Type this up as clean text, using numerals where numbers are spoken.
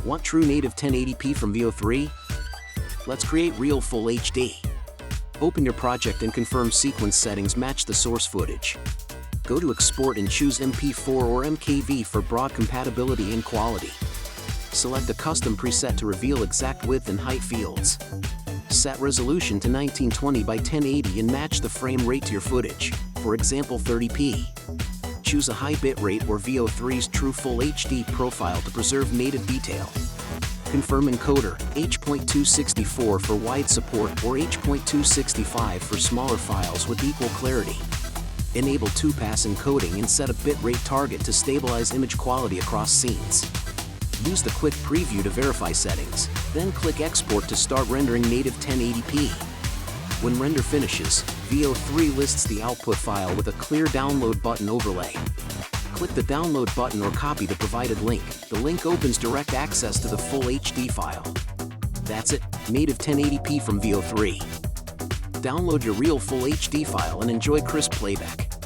Want true native 1080p from Veo 3? Let's create real full HD. Open your project and confirm sequence settings match the source footage. Go to Export and choose MP4 or MKV for broad compatibility and quality. Select a custom preset to reveal exact width and height fields. Set resolution to 1920 by 1080 and match the frame rate to your footage, for example 30p. Choose a high bitrate or Veo 3's true full HD profile to preserve native detail. Confirm encoder, H.264 for wide support or H.265 for smaller files with equal clarity. Enable 2-pass encoding and set a bitrate target to stabilize image quality across scenes. Use the quick preview to verify settings, then click Export to start rendering native 1080p. When render finishes, Veo 3 lists the output file with a clear download button overlay. Click the download button or copy the provided link. The link opens direct access to the full HD file. That's it, native 1080p from Veo 3. Download your real full HD file and enjoy crisp playback.